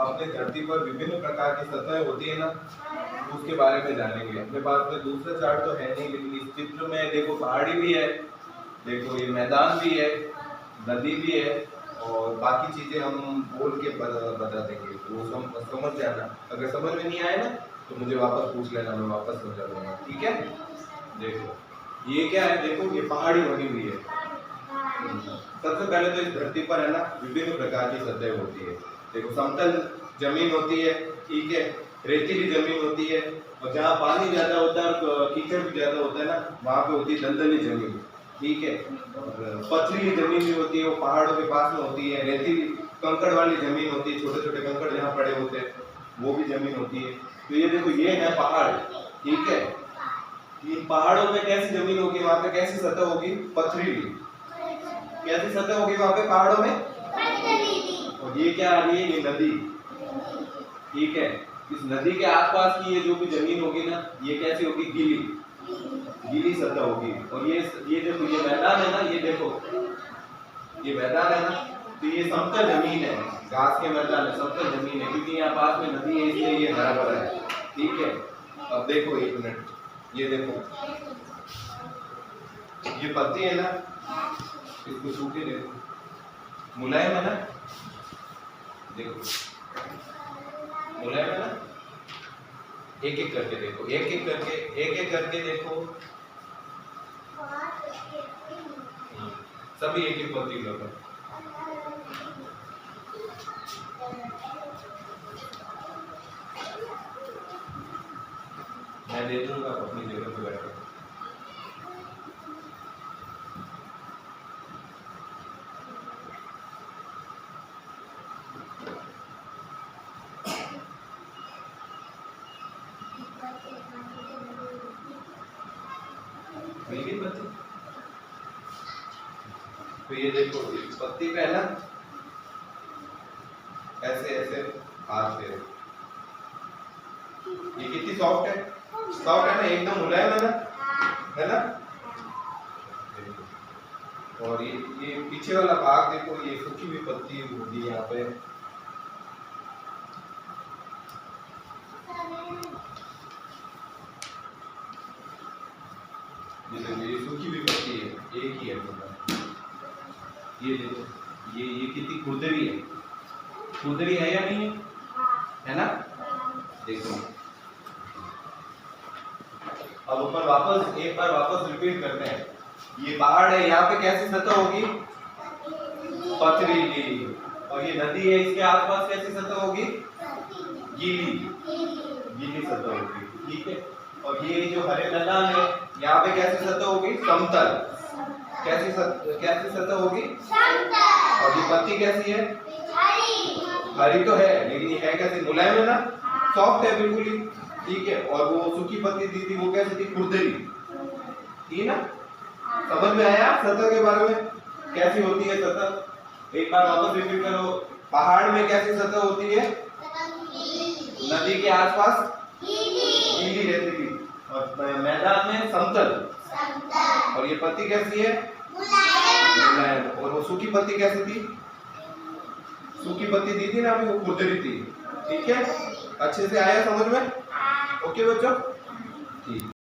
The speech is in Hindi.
अपने धरती पर विभिन्न प्रकार की सतह होती है ना, उसके बारे में जानेंगे। अपने पास में दूसरा चार्ट तो है नहीं, लेकिन इस चित्र में देखो पहाड़ी भी है, देखो ये मैदान भी है, नदी भी है, और बाकी चीजें हम बोल के बता देंगे, तो वो समझ जाना। अगर समझ में नहीं आए ना तो मुझे वापस पूछ लेना, मैं वापस समझा दूंगा, ठीक है। देखो ये क्या है, देखो ये पहाड़ी बनी हुई है। सबसे पहले तो इस धरती पर है ना विभिन्न प्रकार की सतह होती है। देखो समतल जमीन होती है, ठीक है, रेतीली जमीन होती है, और जहाँ पानी ज्यादा होता है और कीचड़ भी ज्यादा होता है ना, वहाँ पे होती है दलदली जमीन, ठीक है। और पथरीली जमीन भी होती है, वो पहाड़ों के पास में होती है। रेतीली कंकड़ वाली जमीन होती है, छोटे छोटे कंकड़ जहाँ पड़े होते हैं वो भी जमीन होती है। तो ये देखो ये है पहाड़, ठीक है। इन पहाड़ों में कैसी जमीन होगी, वहाँ पे कैसी सतह होगी, पथरीली। कैसी सतह होगी वहाँ पे पहाड़ों में, और ये क्या आ रही है, ये नदी, ठीक है। इस नदी के आसपास की ये जो भी जमीन होगी ना, ये कैसी होगी, गीली, गीली सतह होगी। और ये देखो ये मैदान है ना, ये देखो ये मैदान है ना, तो ये समतल जमीन है, घास के मैदान है, समतल जमीन है, क्योंकि यहाँ पास में नदी है इसलिए ये हरा भरा है, ठीक है। अब देखो एक मिनट, ये देखो ये पत्ती है ना, इसको सूखे देखो, मुलायम है ना, देखो मुलायम है ना। एक एक करके देखो, एक एक करके देखो, सभी एक एक पत्ती लो। मैं दे दूंगा, अपनी जगह पे बैठो। मिल पत्ती, तो ये देखो पत्ती पे है ना, ऐसे ऐसे हाथ से, ये कितनी सॉफ्ट है, सॉफ्ट है ना, एकदम मुलायम है ना। और ये पीछे वाला भाग देखो, ये सूखी हुई पत्ती होगी यहाँ पे, ये सूखी हुई पत्ती है, एक ही है मतलब। ये देखो ये कितनी खुरदरी है, खुरदरी है या नहीं है ना। देखो अब ऊपर वापस एक बार वापस रिपीट करते हैं। ये पहाड़ है, यहाँ पे कैसी सतह होगी, पथरीली। और ये नदी है, इसके आसपास कैसी सतह होगी, गीली, गीली सतह होगी, ठीक है। और ये जो हरे मैदान है, यहाँ पे कैसी सतह होगी, समतल। कैसी सतह होगी, समतल। और ये पत्ती कैसी है, हरी तो है, लेकिन ये है कैसी, मुलायम है ना, सॉफ्ट है बिल्कुल ही, ठीक है। और वो सूखी पत्ती दी थी, वो कैसी थी, खुरदरी, ठीक ना। समझ में आया सतह के बारे में, कैसी होती है सतह। एक बार वापस रिपीट करो, पहाड़ में कैसी सतह होती है, नदी के आसपास गीली रेतीली, और मैदान में समतल। और ये पत्ती कैसी है, मुलायम। और वो सूखी पत्ती कैसी थी, सूखी पत्ती दी थी ना अभी, वो खुरदरी थी, ठीक है। अच्छे से आया समझ में, ओके बच्चों, ठीक।